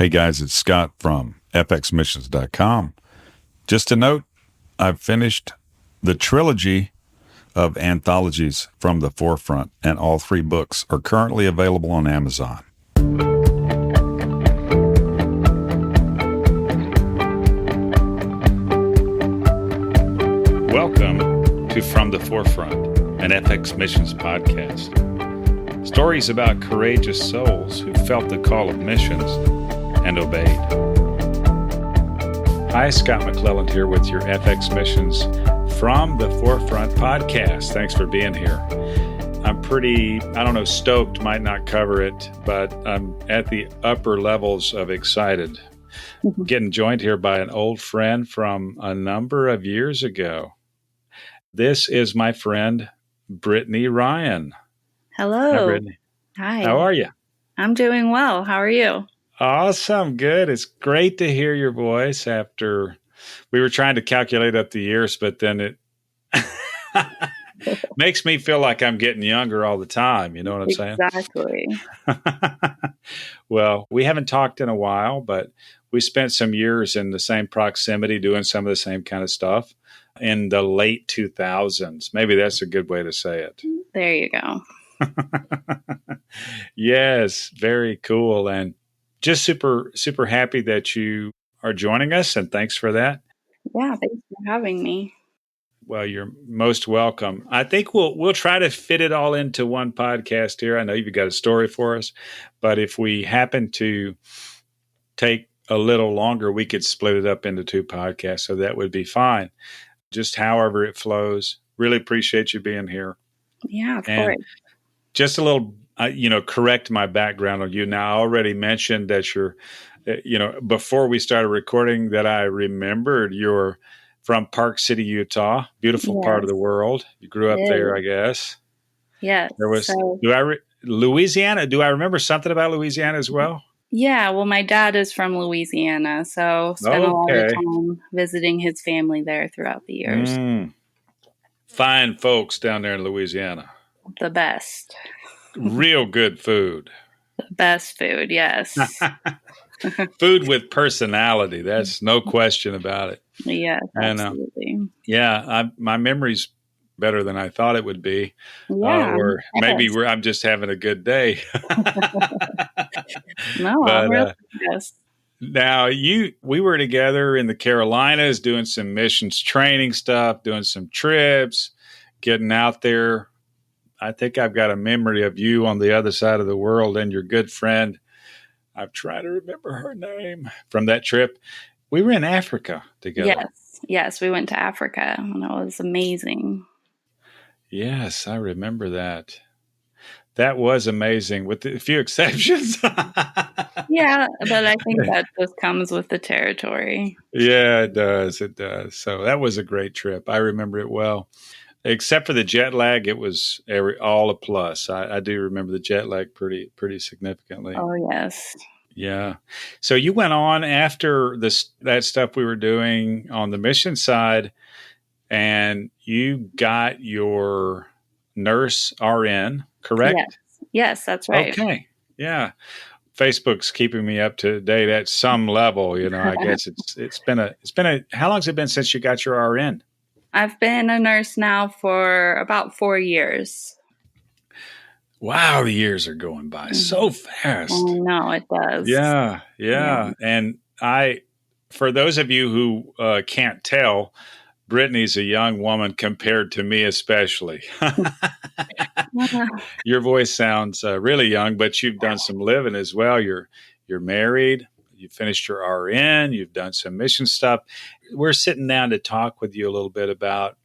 Hey guys, it's Scott from fxmissions.com. Just a note, I've finished the trilogy of anthologies from the forefront, and all 3 books are currently available on Amazon. Welcome to From the Forefront, an FX Missions podcast. Stories about courageous souls who felt the call of missions and obeyed. Hi, Scott McClelland here with your FX Missions From the Forefront podcast. Thanks for being here. I'm pretty, stoked might not cover it, but I'm at the upper levels of excited. Getting joined here by an old friend from a number of years ago. This is my friend, Brittney Ryan. Hello. Hi, Brittney. Hi. How are you? I'm doing well. How are you? Awesome. Good. It's great to hear your voice after we were trying to calculate up the years, but then it makes me feel like I'm getting younger all the time. You know what I'm saying? Exactly. Well, we haven't talked in a while, but we spent some years in the same proximity doing some of the same kind of stuff in the late 2000s. Maybe that's a good way to say it. There you go. Yes, very cool. And just super, super happy that you are joining us, and thanks for that. Yeah, thanks for having me. Well, you're most welcome. I think we'll try to fit it all into one podcast here. I know you've got a story for us, but if we happen to take a little longer, we could split it up into 2 podcasts, so that would be fine. Just however it flows. Really appreciate you being here. Yeah, of course. Just a little, correct my background on you. Now, I already mentioned that you're, before we started recording, that I remembered you're from Park City, Utah, beautiful part of the world. You grew up there, I guess. Yes. There was, Louisiana. Do I remember something about Louisiana as well? Yeah, well, my dad is from Louisiana, so spent a lot of time visiting his family there throughout the years. Fine folks down there in Louisiana. The best. Real good food. The best food, yes. Food with personality. That's no question about it. Yes, absolutely. My memory's better than I thought it would be. Yeah. Or maybe I'm just having a good day. No, but, really yes. Now, we were together in the Carolinas doing some missions training stuff, doing some trips, getting out there. I think I've got a memory of you on the other side of the world and your good friend. I'm trying to remember her name from that trip. We were in Africa together. Yes, we went to Africa, and it was amazing. Yes, I remember that. That was amazing, with a few exceptions. Yeah, but I think that just comes with the territory. Yeah, it does. It does. So that was a great trip. I remember it well. Except for the jet lag, it was all a plus. I do remember the jet lag pretty significantly. Oh, yes. Yeah. So you went on after that stuff we were doing on the mission side, and you got your nurse RN, correct? Yes, that's right. Okay. Yeah. Facebook's keeping me up to date at some level. I guess it's been how long has it been since you got your RN? I've been a nurse now for about 4 years. Wow, the years are going by so fast. I know, it does. Yeah. And for those of you who can't tell, Brittney's a young woman compared to me especially. Your voice sounds really young, but you've done some living as well. You're married. You finished your RN. You've done some mission stuff. We're sitting down to talk with you a little bit about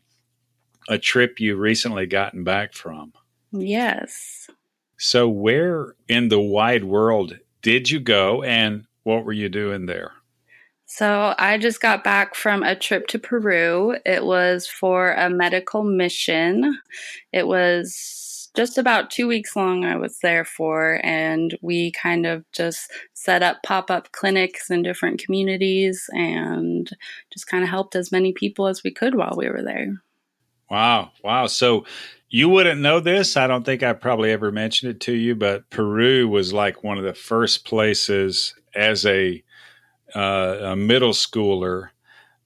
a trip you recently gotten back from. Yes. So where in the wide world did you go, and what were you doing there? So I just got back from a trip to Peru. It was for a medical mission. It was just about 2 weeks long I was there for, and we kind of just set up pop-up clinics in different communities and just kind of helped as many people as we could while we were there. Wow. So you wouldn't know this. I don't think I probably ever mentioned it to you, but Peru was like one of the first places as a middle schooler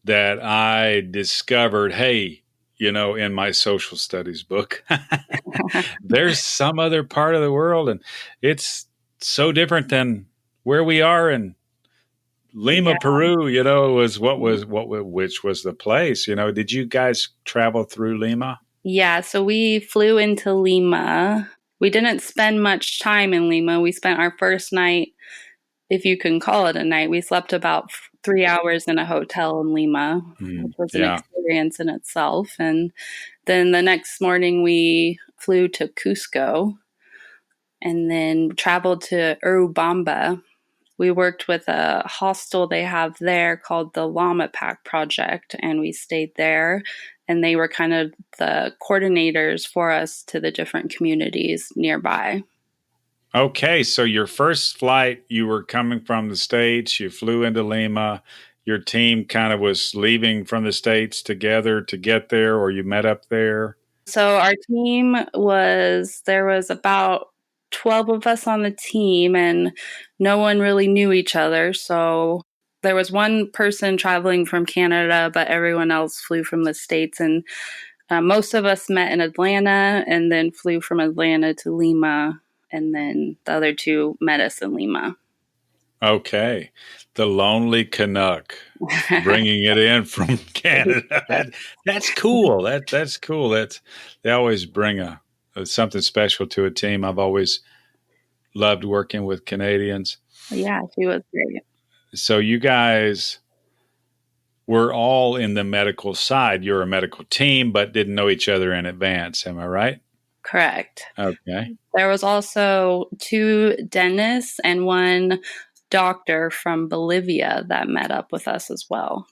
that I discovered, hey, in my social studies book, there's some other part of the world, and it's so different than where we are in Lima, Yeah. Peru. Which was the place. Did you guys travel through Lima? Yeah, so we flew into Lima. We didn't spend much time in Lima. We spent our first night, if you can call it a night. We slept about 3 hours in a hotel in Lima, which was an Yeah. experience in itself. And then the next morning, we flew to Cusco and then traveled to Urubamba. We worked with a hostel they have there called the Llama Pack Project, and we stayed there. And they were kind of the coordinators for us to the different communities nearby. Okay, so your first flight, you were coming from the States, you flew into Lima, your team kind of was leaving from the States together to get there, or you met up there? So our team there was about 12 of us on the team, and no one really knew each other. So there was one person traveling from Canada, but everyone else flew from the States. And most of us met in Atlanta and then flew from Atlanta to Lima. And then the other two met us in Lima. Okay. The lonely Canuck bringing it in from Canada. That's cool. That's cool. They always bring something special to a team. I've always loved working with Canadians. Yeah, she was great. So you guys were all in the medical side. You're a medical team, but didn't know each other in advance. Am I right? Correct. Okay. There was also two dentists and one doctor from Bolivia that met up with us as well.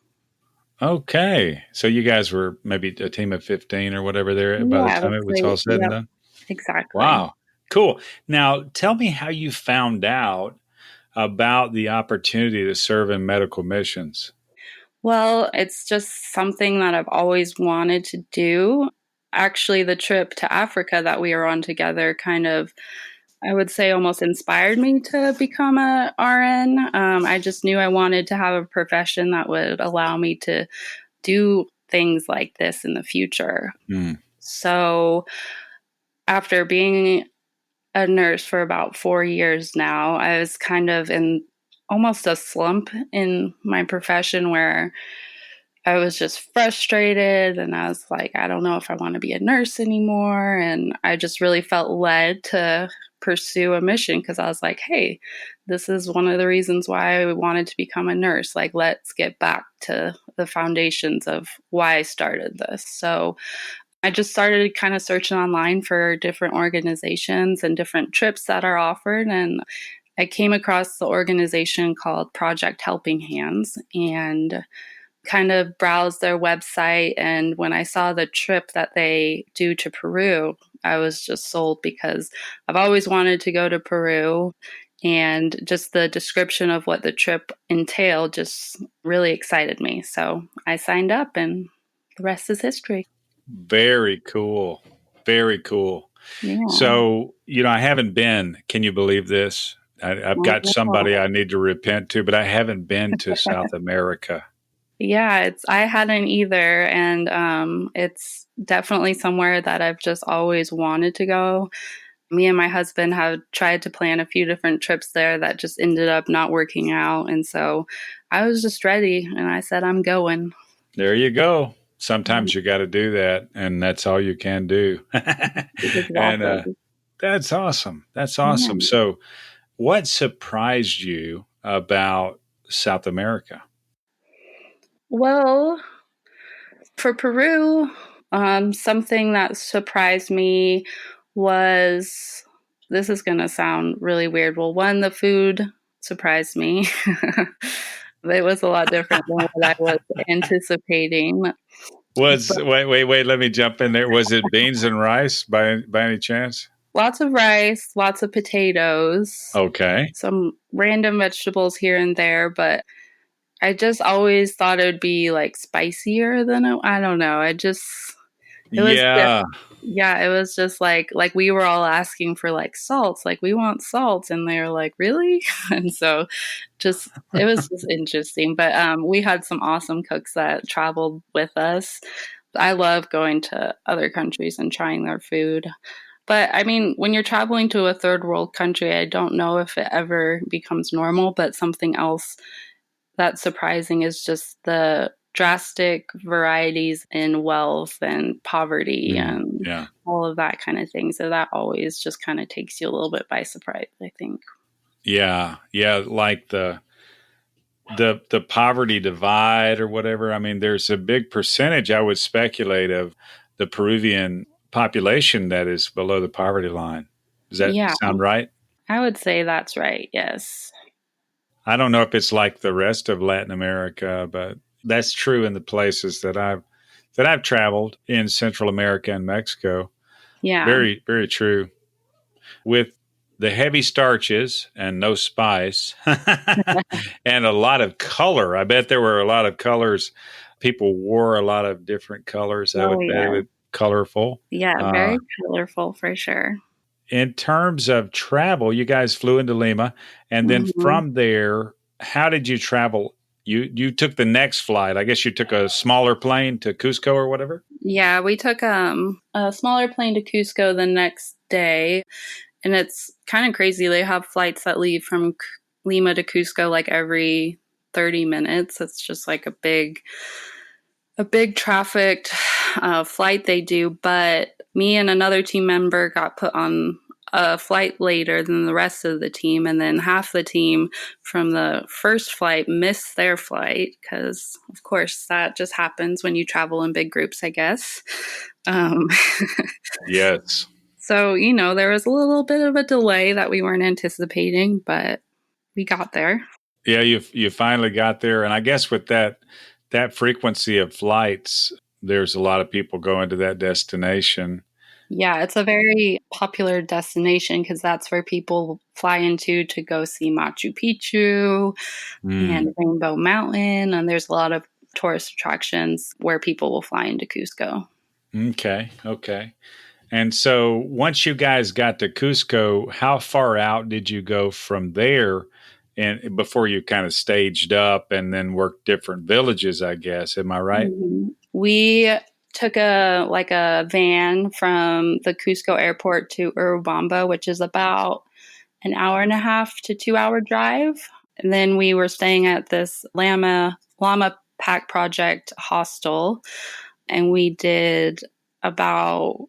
Okay. So you guys were maybe a team of 15 or whatever there by the Yeah, time it was all said and done? exactly. Wow. Cool. Now, tell me how you found out about the opportunity to serve in medical missions. Well, it's just something that I've always wanted to do. Actually, the trip to Africa that we were on together kind of, I would say, almost inspired me to become a RN. I just knew I wanted to have a profession that would allow me to do things like this in the future. So after being a nurse for about 4 years now, I was kind of in almost a slump in my profession where I was just frustrated and I was like, I don't know if I want to be a nurse anymore. And I just really felt led to pursue a mission because I was like, hey, this is one of the reasons why I wanted to become a nurse. Like, let's get back to the foundations of why I started this. So I just started kind of searching online for different organizations and different trips that are offered. And I came across the organization called Project Helping Hands and kind of browsed their website. And when I saw the trip that they do to Peru, I was just sold because I've always wanted to go to Peru. And just the description of what the trip entailed just really excited me. So I signed up, and the rest is history. Very cool. Very cool. Yeah. So, I haven't been, can you believe this? I've got somebody I need to repent to, but I haven't been to South America. Yeah, I hadn't either, and it's definitely somewhere that I've just always wanted to go. Me and my husband have tried to plan a few different trips there that just ended up not working out, and so I was just ready, and I said, I'm going. There you go. Sometimes you got to do that, and that's all you can do. Exactly. And that's awesome. That's awesome. Yeah. So, what surprised you about South America? Well, for Peru, something that surprised me was, this is going to sound really weird. Well, one, the food surprised me. It was a lot different than what I was anticipating. Wait, let me jump in there. Was it beans and rice by any chance? Lots of rice, lots of potatoes, Okay. some random vegetables here and there, but I just always thought it would be like spicier than I don't know. It was Yeah. yeah, it was just like we were all asking for like salts, like we want salt, and they were like, really? And so just it was just interesting. But we had some awesome cooks that traveled with us. I love going to other countries and trying their food. But I mean, when you're traveling to a third world country, I don't know if it ever becomes normal, but something else that's surprising is just the drastic varieties in wealth and poverty and Yeah. all of that kind of thing. So that always just kind of takes you a little bit by surprise, I think. Yeah. Yeah. Like the poverty divide or whatever. I mean, there's a big percentage, I would speculate, of the Peruvian population that is below the poverty line. Does that Yeah, sound right? I would say that's right. Yes. I don't know if it's like the rest of Latin America, but that's true in the places that I've traveled in Central America and Mexico. Yeah. Very, very true. With the heavy starches and no spice and a lot of color. I bet there were a lot of colors. People wore a lot of different colors. I Oh, would bet it yeah. was colorful. Yeah. Uh, Very colorful for sure. in terms of travel, you guys flew into Lima, and then Hmm. from there, how did you travel? You took the next flight. I guess you took a smaller plane to Cusco or whatever. Yeah. We took a smaller plane to Cusco the next day. And it's kind of crazy. They have flights that leave from Lima to Cusco like every 30 minutes. It's just like a big trafficked flight they do. But me and another team member got put on a flight later than the rest of the team. And then half the team from the first flight missed their flight because, of course, that just happens when you travel in big groups, I guess. Um, Yes. So, there was a little bit of a delay that we weren't anticipating, but we got there. Yeah, you finally got there, and I guess with that frequency of flights, there's a lot of people going to that destination. Yeah, it's a very popular destination because that's where people fly into to go see Machu Picchu and Mm. Rainbow Mountain. And there's a lot of tourist attractions where people will fly into Cusco. Okay, okay. And so once you guys got to Cusco, how far out did you go from there? And before you kind of staged up and then worked different villages, I guess. Am I right? We took a van from the Cusco airport to Urubamba, which is about an hour and a half to 2 hour drive. And then we were staying at this Llama Pack Project hostel, and we did about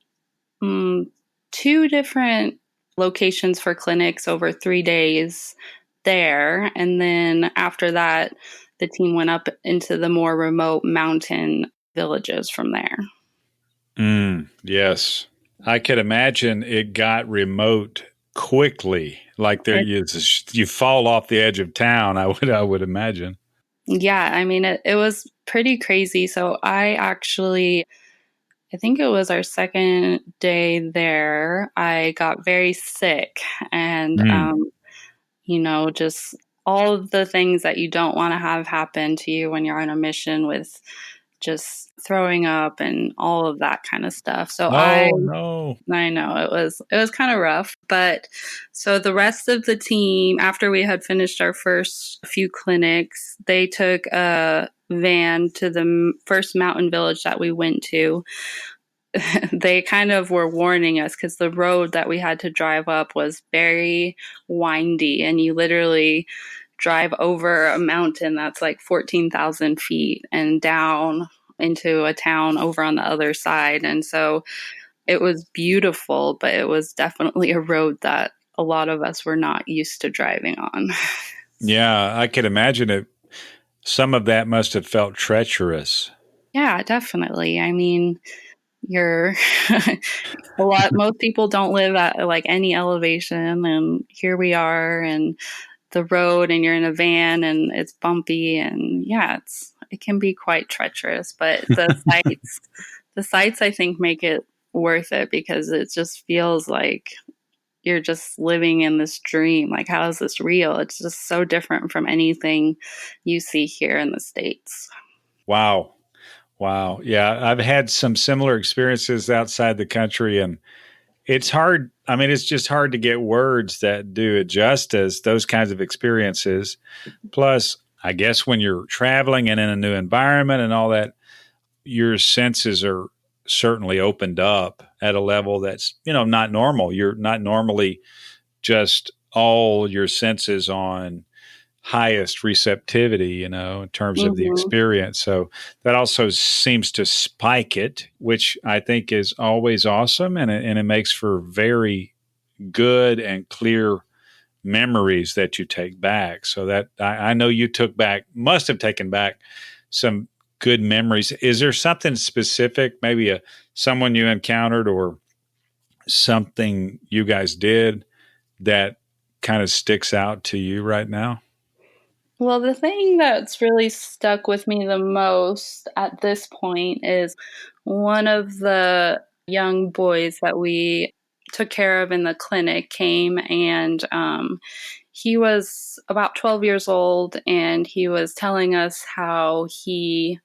two different locations for clinics over 3 days there. And then after that, the team went up into the more remote mountain villages from there. Yes. I could imagine it got remote quickly. Like you fall off the edge of town, I would imagine. Yeah, I mean, it was pretty crazy. So I think it was our second day there. I got very sick and, Mm. just all of the things that you don't want to have happen to you when you're on a mission with just throwing up and all of that kind of stuff. So Oh no. I know it was kind of rough, but so the rest of the team, after we had finished our first few clinics, they took a van to the first mountain village that we went to. They kind of were warning us because the road that we had to drive up was very windy, and you literally drive over a mountain that's like 14,000 feet and down into a town over on the other side. And so it was beautiful, but it was definitely a road that a lot of us were not used to driving on. Yeah, I could imagine it. Some of that must have felt treacherous. Yeah, definitely. I mean, you're most people don't live at like any elevation, and here we are and the road, and you're in a van and it's bumpy, and yeah, it can be quite treacherous, but the sights I think make it worth it because it just feels like you're just living in this dream. Like, how is this real? It's just so different from anything you see here in the States. Wow. Wow. Yeah. I've had some similar experiences outside the country, and it's hard. I mean, it's just hard to get words that do it justice, those kinds of experiences. Plus, I guess when you're traveling and in a new environment and all that, your senses are certainly opened up at a level that's, not normal. You're not normally just all your senses on highest receptivity, in terms of the Hmm. experience. So that also seems to spike it, which I think is always awesome. And it makes for very good and clear memories that you take back. So that I know you must have taken back some good memories. Is there something specific, maybe someone you encountered or something you guys did that kind of sticks out to you right now? Well, the thing that's really stuck with me the most at this point is one of the young boys that we took care of in the clinic came, and he was about 12 years old, and he was telling us how he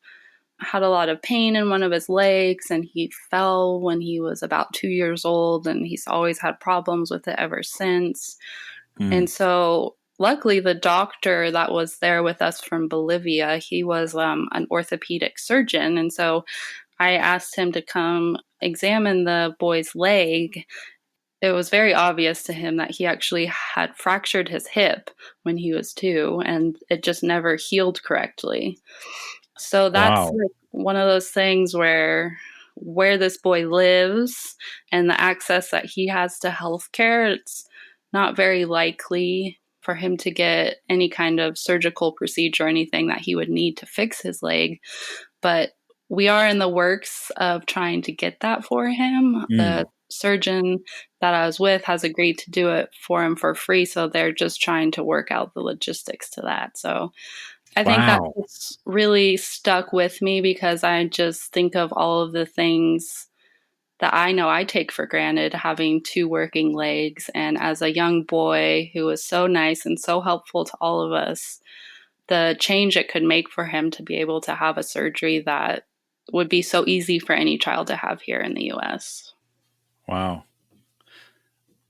had a lot of pain in one of his legs, and he fell when he was about 2 years old, and he's always had problems with it ever since. Mm. And so, luckily, the doctor that was there with us from Bolivia, he was an orthopedic surgeon. And so I asked him to come examine the boy's leg. It was very obvious to him that he actually had fractured his hip when he was 2, and it just never healed correctly. So that's Wow. like one of those things where this boy lives and the access that he has to healthcare, it's not very likely for him to get any kind of surgical procedure or anything that he would need to fix his leg. But we are in the works of trying to get that for him. The Mm. surgeon that I was with has agreed to do it for him for free. So they're just trying to work out the logistics to that. So I think that Wow. just really stuck with me because I just think of all of the things that I know I take for granted, having 2 working legs. And as a young boy who was so nice and so helpful to all of us, the change it could make for him to be able to have a surgery that would be so easy for any child to have here in the US. Wow.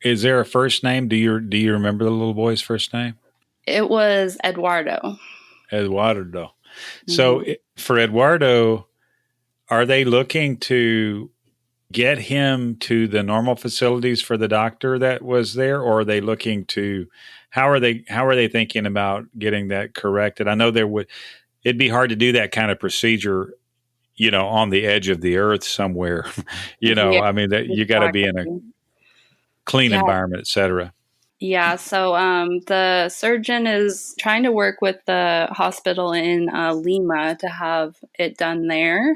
Is there a first name? Do you remember the little boy's first name? It was Eduardo. Eduardo. So Mhm. for Eduardo, are they looking to get him to the normal facilities for the doctor that was there, or are they looking to how are they thinking about getting that corrected? I know it'd be hard to do that kind of procedure, on the edge of the earth somewhere. Yeah, I mean that you got to be in a exactly. clean Yeah. environment, et cetera. Yeah, so the surgeon is trying to work with the hospital in Lima to have it done there.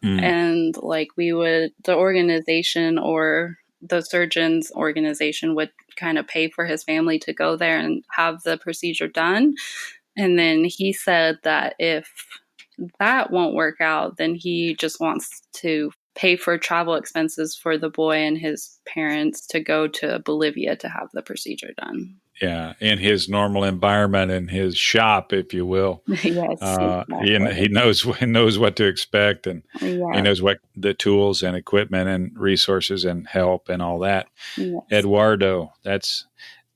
Mm. And like the organization or the surgeon's organization would kind of pay for his family to go there and have the procedure done. And then he said that if that won't work out, then he just wants to pay for travel expenses for the boy and his parents to go to Bolivia to have the procedure done. Yeah, in his normal environment, in his shop, if you will. Yes, He exactly. knows he knows what to expect, and he Yeah, knows what the tools and equipment and resources and help and all that. yes. Eduardo,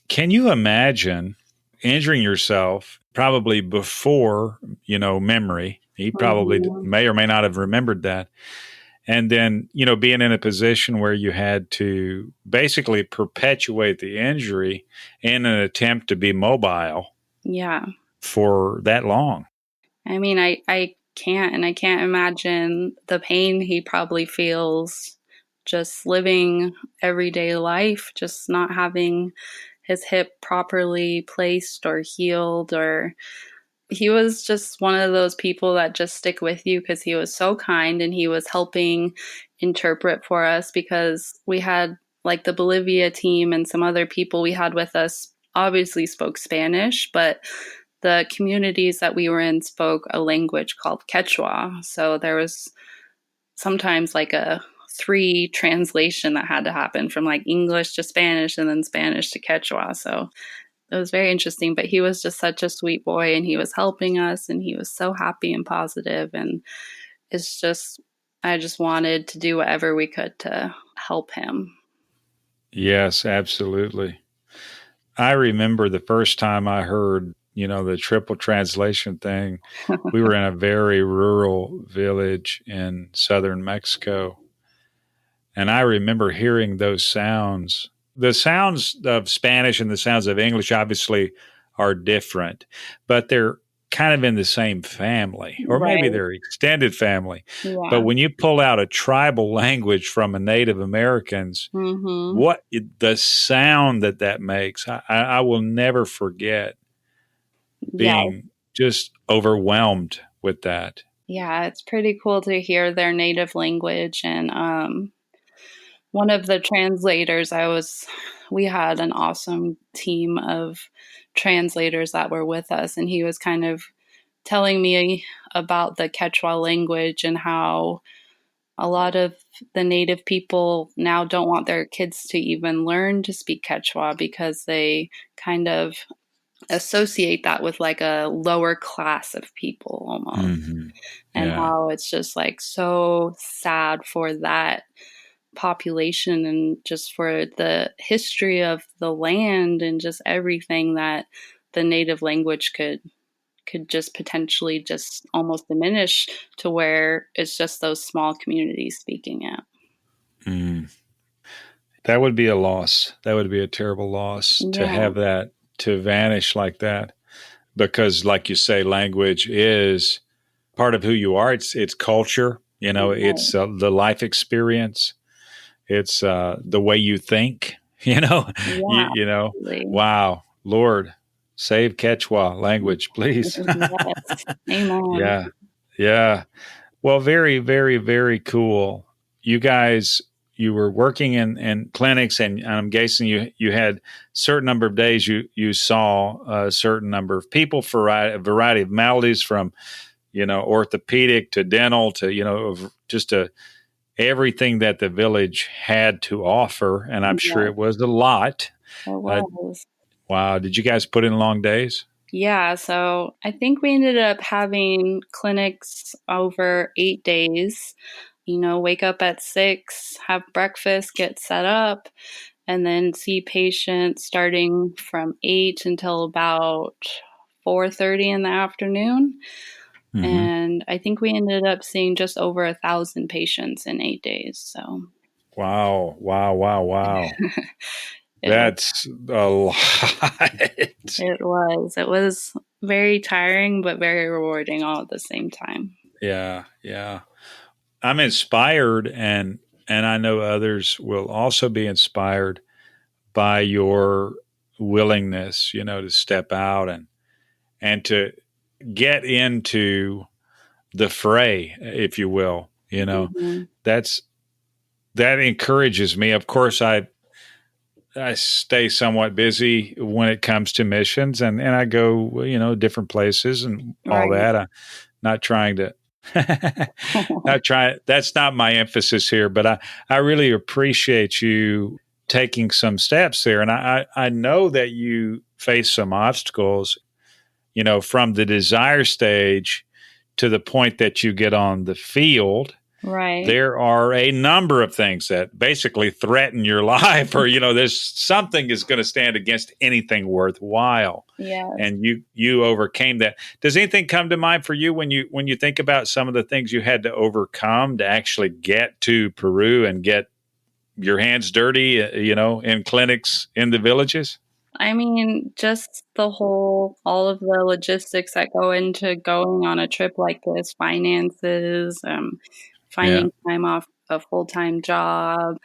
can you imagine injuring yourself probably before, memory? He probably Mhm. may or may not have remembered that. And then, being in a position where you had to basically perpetuate the injury in an attempt to be mobile Yeah. for that long. I mean, I can't, and I can't imagine the pain he probably feels just living everyday life, just not having his hip properly placed or healed. Or he was just one of those people that just stick with you because he was so kind and he was helping interpret for us, because we had like the Bolivia team and some other people we had with us obviously spoke Spanish, but the communities that we were in spoke a language called Quechua. So there was sometimes like a 3 translation that had to happen from like English to Spanish and then Spanish to Quechua. So it was very interesting, but he was just such a sweet boy and he was helping us and he was so happy and positive. And it's just, I just wanted to do whatever we could to help him. Yes, absolutely. I remember the first time I heard, the triple translation thing. We were in a very rural village in southern Mexico. And I remember hearing those sounds. The sounds of Spanish and the sounds of English obviously are different, but they're kind of in the same family, or maybe Right. they're extended family. Yeah. But when you pull out a tribal language from a Native Americans, Mm-hmm. what the sound that makes, I will never forget Yeah. being just overwhelmed with that. Yeah. It's pretty cool to hear their native language. And one of the translators, we had an awesome team of translators that were with us, and he was kind of telling me about the Quechua language and how a lot of the native people now don't want their kids to even learn to speak Quechua because they kind of associate that with like a lower class of people almost. Mm-hmm. And Yeah. how it's just like so sad for that population and just for the history of the land and just everything that the native language could just potentially just almost diminish to where it's just those small communities speaking it. Mm. That would be a loss. That would be a terrible loss to Yeah. have that to vanish like that. Because, like you say, language is part of who you are. It's culture. It's the life experience. It's the way you think. Yeah, you know. absolutely. Wow, Lord, save Quechua language, please. Yes. Amen. Yeah, yeah. Well, very, very, very cool. You guys, you were working in clinics, and I'm guessing you had a certain number of days you saw a certain number of people for a variety of maladies, from orthopedic to dental to just everything that the village had to offer, and I'm sure Yeah, it was a lot. it Uh, was. wow, did you guys put in long days? Yeah, so I think we ended up having clinics over 8 days. Wake up at 6, have breakfast, get set up, and then see patients starting from 8 until about 4:30 in the afternoon. Mm-hmm. And I think we ended up seeing just over 1,000 patients in 8 days. So Wow, wow, wow, wow. it was, That's a lot. it was very tiring, but very rewarding all at the same time. Yeah, yeah. I'm inspired, and I know others will also be inspired by your willingness, to step out and to get into the fray, if you will. Mm-hmm. That's that encourages me. Of course, I stay somewhat busy when it comes to missions, and I go, different places and all Right. that. I'm not trying to not trying. That's not my emphasis here, but I really appreciate you taking some steps there. And I know that you face some obstacles, from the desire stage to the point that you get on the field. Right. There are a number of things that basically threaten your life, or there's something is going to stand against anything worthwhile. Yes. And you overcame that. Does anything come to mind for you when you think about some of the things you had to overcome to actually get to Peru and get your hands dirty, in clinics in the villages? I mean, just all of the logistics that go into going on a trip like this, finances, Yeah. finding time off a full-time job.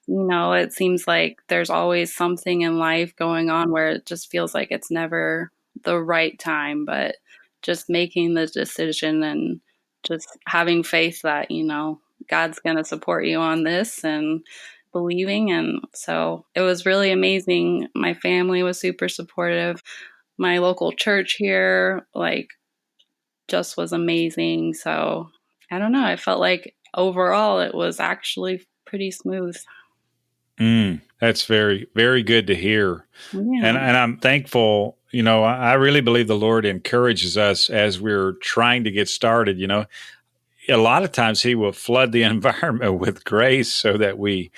It seems like there's always something in life going on where it just feels like it's never the right time, but just making the decision and just having faith that, God's going to support you on this and believing. And so it was really amazing. My family was super supportive. My local church here, just was amazing. So I don't know. I felt like overall it was actually pretty smooth. That's very, very good to hear. Yeah. And I'm thankful. I really believe the Lord encourages us as we're trying to get started. a lot of times he will flood the environment with grace so that we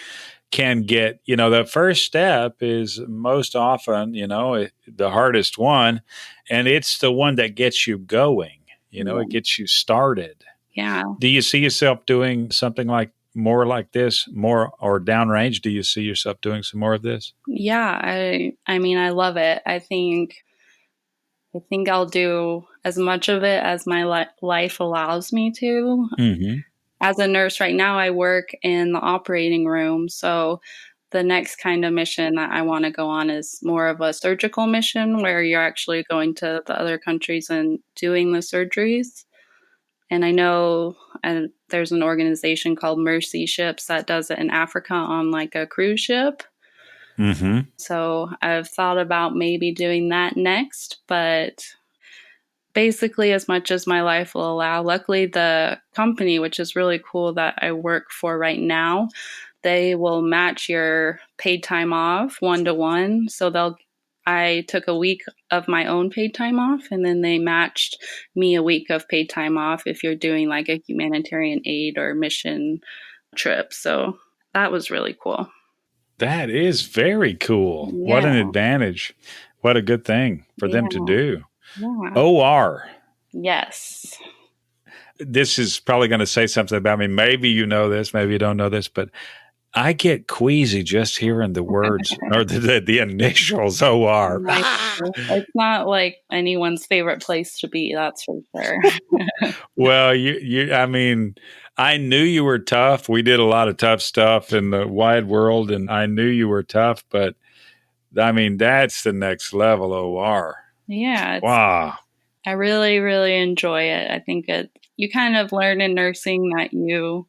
can get, the first step is most often, the hardest one, and it's the one that gets you going, Yeah. it gets you started. Yeah. Do you see yourself doing something like more like this, more or downrange? Do you see yourself doing some more of this? Yeah. I mean, I love it. I think I'll do as much of it as my life allows me to. Mm-hmm. As a nurse right now, I work in the operating room. So the next kind of mission that I want to go on is more of a surgical mission where you're actually going to the other countries and doing the surgeries. And I know there's an organization called Mercy Ships that does it in Africa on like a cruise ship. Mm-hmm. So I've thought about maybe doing that next, but basically as much as my life will allow. Luckily, the company, which is really cool that I work for right now, they will match your paid time off 1-to-1. So I took a week of my own paid time off, and then they matched me a week of paid time off if you're doing like a humanitarian aid or mission trip. So that was really cool. That is very cool. What Yeah. an advantage. What a good thing for them to Yeah. do. Yeah. OR. Yes. This is probably going to say something about me. Maybe you know this, maybe you don't know this, but I get queasy just hearing the words or the initials OR. It's not like anyone's favorite place to be, that's for sure. Well, I mean, I knew you were tough. We did a lot of tough stuff in the wide world, and I knew you were tough, but I mean, that's the next level OR. Yeah, Wow. I really, really enjoy it. I think you kind of learn in nursing that you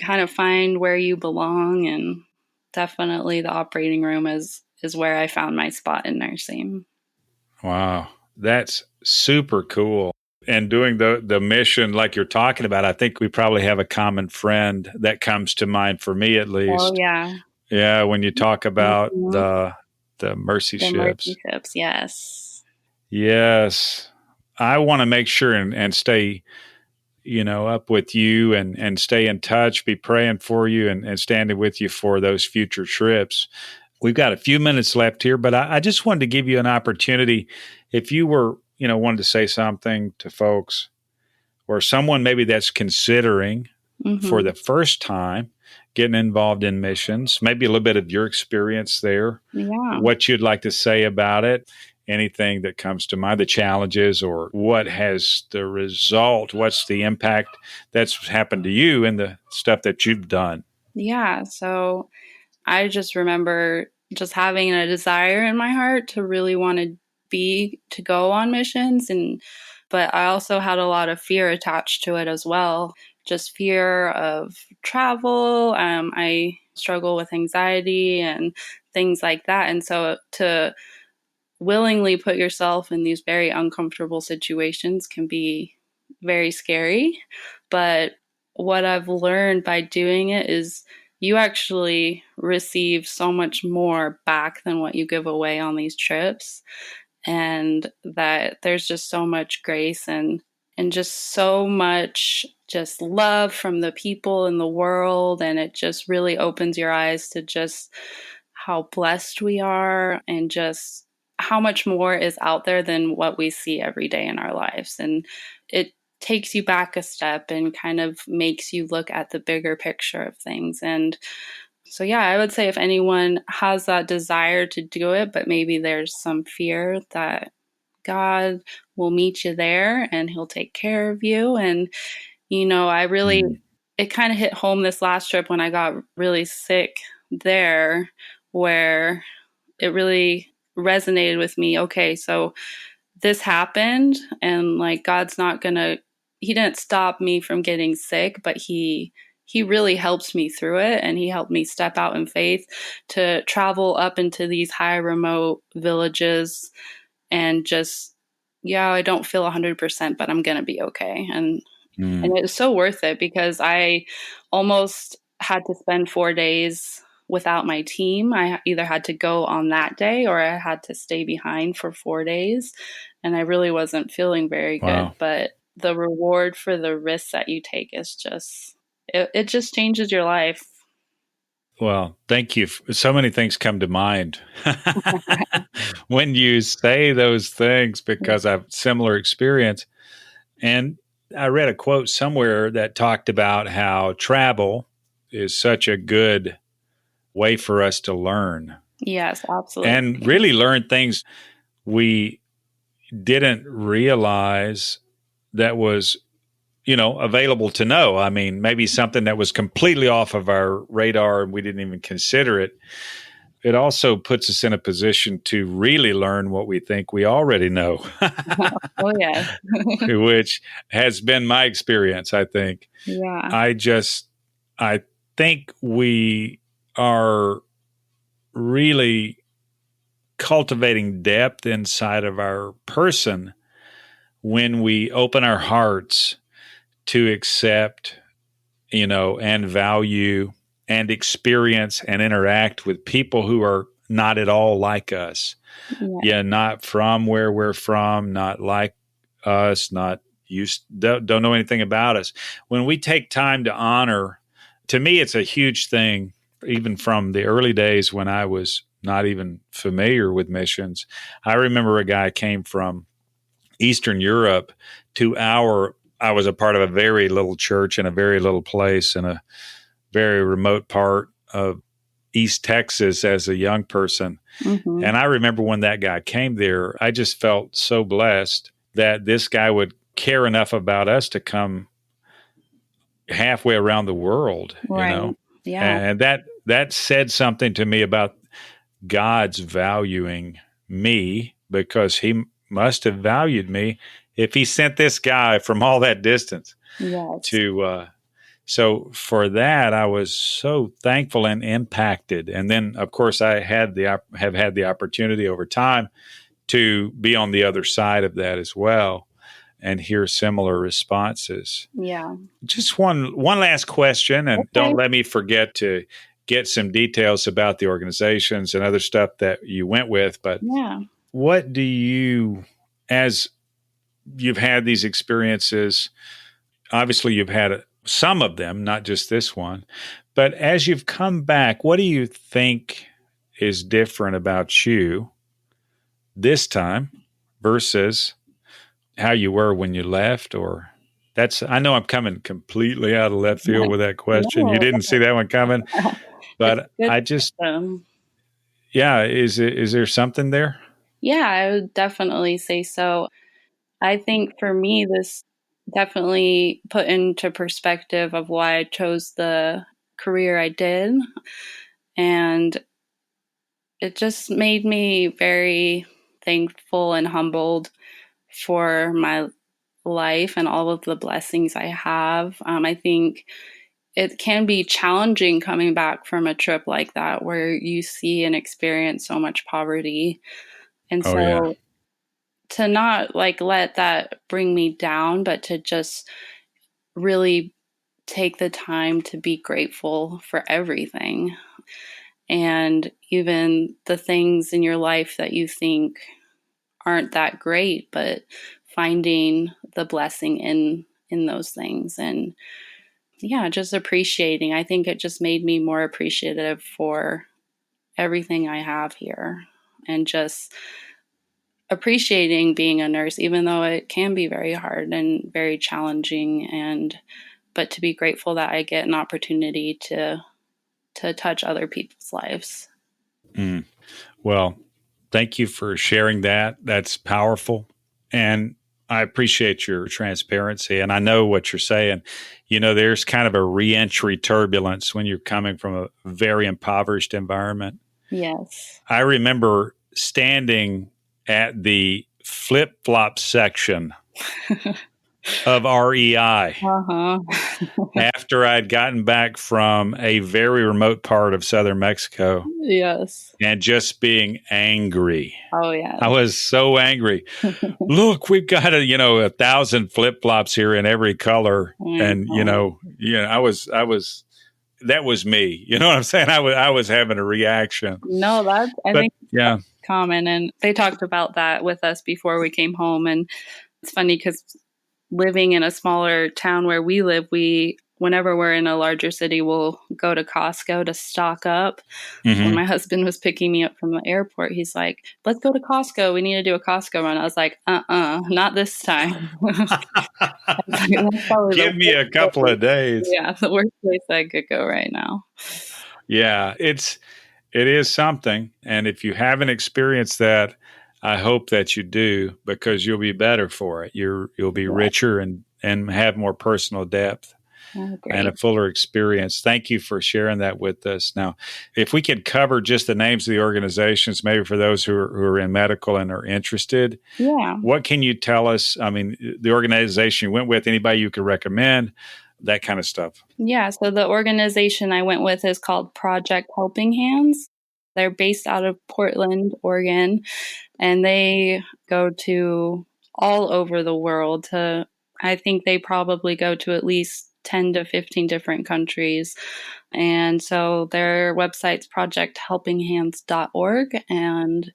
kind of find where you belong, and definitely the operating room is where I found my spot in nursing. Wow. That's super cool. And doing the mission like you're talking about, I think we probably have a common friend that comes to mind for me at Oh least. yeah. Yeah, when you talk about Mhm. the mercy The ships. mercy ships, yes. Yes. I want to make sure and stay, up with you and stay in touch, be praying for you and standing with you for those future trips. We've got a few minutes left here, but I just wanted to give you an opportunity. If you were, wanted to say something to folks or someone maybe that's considering for Mm-hmm. the first time getting involved in missions, maybe a little bit of your experience there, Yeah. what you'd like to say about it, anything that comes to mind, the challenges or what has the result, what's the impact that's happened to you and the stuff that you've done. Yeah. So I just remember just having a desire in my heart to really want to go on missions, but I also had a lot of fear attached to it as well. Just fear of travel. I struggle with anxiety and things like that. And so to willingly put yourself in these very uncomfortable situations can be very scary. But what I've learned by doing it is you actually receive so much more back than what you give away on these trips. And that there's just so much grace and just so much just love from the people in the world. And it just really opens your eyes to just how blessed we are and just how much more is out there than what we see every day in our lives. And it takes you back a step and kind of makes you look at the bigger picture of things. And so, yeah, I would say if anyone has that desire to do it, but maybe there's some fear, that God will meet you there and he'll take care of you. And, it kind of hit home this last trip when I got really sick there, where it really resonated with me. Okay, so this happened, and like he didn't stop me from getting sick, but he really helped me through it, and he helped me step out in faith to travel up into these high remote villages and just, yeah, I don't feel 100%, but I'm gonna be okay. And it was so worth it because I almost had to spend 4 days without my team. I either had to go on that day or I had to stay behind for 4 days. And I really wasn't feeling very good. Wow. But the reward for the risks that you take is just, it just changes your life. Well, thank you. So many things come to mind when you say those things because I have similar experience. And I read a quote somewhere that talked about how travel is such a good way for us to learn. Yes, absolutely. And really learn things we didn't realize that was, available to know. I mean, maybe something that was completely off of our radar and we didn't even consider it. It also puts us in a position to really learn what we think we already know. Oh, yeah. Which has been my experience, I think. Yeah. I think we are really cultivating depth inside of our person when we open our hearts to accept, and value and experience and interact with people who are not at all like us. Yeah, not from where we're from, not like us, not used, don't know anything about us. When we take time to honor, to me, it's a huge thing, even from the early days when I was not even familiar with missions. I remember a guy came from Eastern Europe to I was a part of a very little church in a very little place in a very remote part of East Texas as a young person. Mm-hmm. And I remember when that guy came there, I just felt so blessed that this guy would care enough about us to come halfway around the world, right. Yeah. And that said something to me about God's valuing me, because he must have valued me if he sent this guy from all that distance. Yes. So for that, I was so thankful and impacted. And then, of course, I have had the opportunity over time to be on the other side of that as well and hear similar responses. Yeah. Just one last question, and okay. Don't let me forget to get some details about the organizations and other stuff that you went with. But what do you, as you've had these experiences, obviously you've had some of them, not just this one, but as you've come back, what do you think is different about you this time versus how you were when you left? Or I know I'm coming completely out of left field with that question. You didn't see that one coming, but I just, is there something there? Yeah, I would definitely say so. I think for me, this definitely put into perspective of why I chose the career I did. And it just made me very thankful and humbled for my life and all of the blessings I have. I think it can be challenging coming back from a trip like that where you see and experience so much poverty. And to not let that bring me down, but to just really take the time to be grateful for everything. And even the things in your life that you think aren't that great, but finding the blessing in those things. And just appreciating. I think it just made me more appreciative for everything I have here, and just appreciating being a nurse, even though it can be very hard and very challenging, but to be grateful that I get an opportunity to touch other people's lives. Well, thank you for sharing that. That's powerful. And I appreciate your transparency. And I know what you're saying. There's kind of a reentry turbulence when you're coming from a very impoverished environment. Yes. I remember standing at the flip-flop section of REI after I'd gotten back from a very remote part of southern Mexico. Yes. And just being angry. Oh, yeah. I was so angry. Look, we've got 1,000 flip-flops here in every color. And, I was that was me. You know what I'm saying? I was having a reaction. No, I think that's common. And they talked about that with us before we came home. And it's funny because living in a smaller town where we live, whenever we're in a larger city, we'll go to Costco to stock up. When my husband was picking me up from the airport, he's like, let's go to Costco. We need to do a Costco run. I was like, not this time. That's probably Give me a couple of days. Yeah, the worst place I could go right now. Yeah, it is something. And if you haven't experienced that, I hope that you do, because you'll be better for it. You'll be richer and have more personal depth and a fuller experience. Thank you for sharing that with us. Now, if we could cover just the names of the organizations, maybe for those who are in medical and are interested. Yeah. What can you tell us? I mean, the organization you went with, anybody you could recommend, that kind of stuff. Yeah. So the organization I went with is called Project Helping Hands. They're based out of Portland, Oregon, and they go to all over the world. I think they probably go to at least 10 to 15 different countries. And so their website's projecthelpinghands.org, and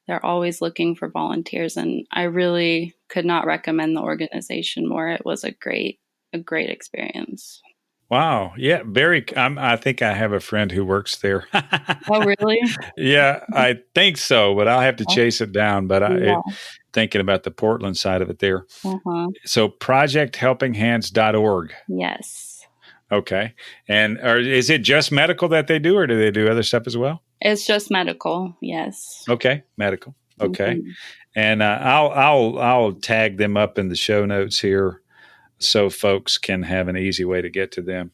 they're always looking for volunteers. And I really could not recommend the organization more. It was a great experience. Wow. Yeah. I think I have a friend who works there. Oh, really? Yeah, I think so, but I'll have to chase it down. But thinking about the Portland side of it there. So projecthelpinghands.org. Yes. Okay. And is it just medical that they do, or do they do other stuff as well? It's just medical. Yes. Okay. Medical. Okay. And I'll tag them up in the show notes here, so folks can have an easy way to get to them.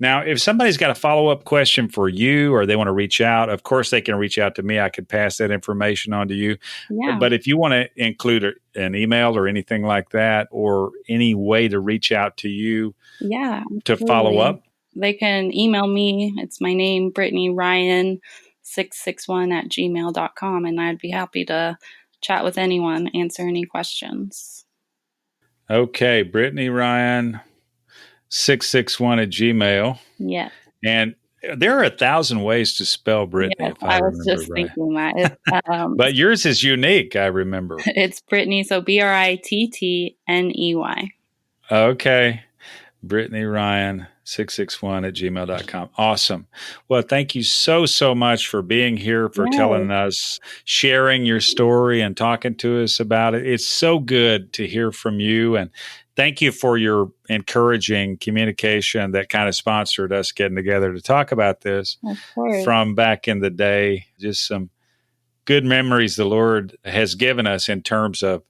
Now, if somebody's got a follow-up question for you, or they want to reach out, of course they can reach out to me. I could pass that information on to you. Yeah. But if you want to include an email or anything like that, or any way to reach out to you to follow up, they can email me. It's my name, Brittney Ryan 661@gmail.com, and I'd be happy to chat with anyone, answer any questions. Okay, Brittney Ryan 661@gmail. Yeah. And there are 1,000 ways to spell Brittney. Yes, if I was just thinking that. But yours is unique, I remember. It's Brittney, so Brittney. Okay. Brittney Ryan 661@gmail.com. Awesome. Well, thank you so much for being here, for telling us, sharing your story and talking to us about it. It's so good to hear from you. And thank you for your encouraging communication that kind of sponsored us getting together to talk about this from back in the day. Just some good memories the Lord has given us in terms of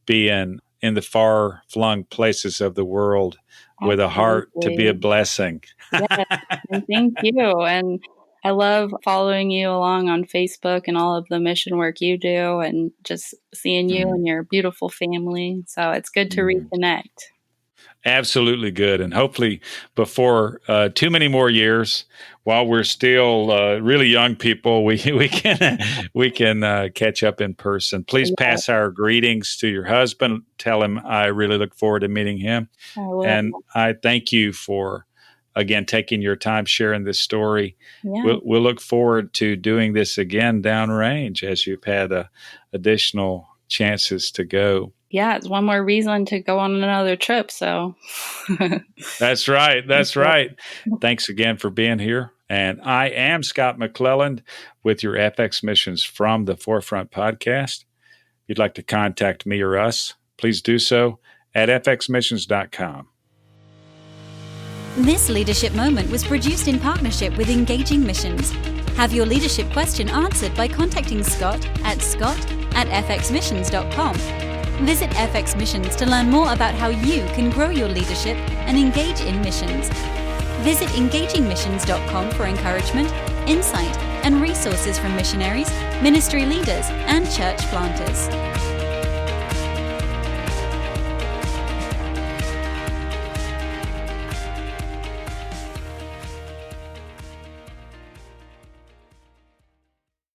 being in the far-flung places of the world with a heart to be a blessing. Yes, and thank you. And I love following you along on Facebook and all of the mission work you do, and just seeing you and your beautiful family. So it's good to reconnect. Absolutely good. And hopefully before too many more years, while we're still really young people, we can catch up in person. Please pass our greetings to your husband. Tell him I really look forward to meeting him. I will. And I thank you for, again, taking your time sharing this story. Yeah. We'll look forward to doing this again downrange as you've had additional chances to go. Yeah, it's one more reason to go on another trip. So That's right. That's right. Thanks again for being here. And I am Scott McClelland with your FX Missions from the Forefront podcast. If you'd like to contact me or us, please do so at fxmissions.com. This leadership moment was produced in partnership with Engaging Missions. Have your leadership question answered by contacting Scott at fxmissions.com. Visit FX Missions to learn more about how you can grow your leadership and engage in missions. Visit engagingmissions.com for encouragement, insight, and resources from missionaries, ministry leaders, and church planters.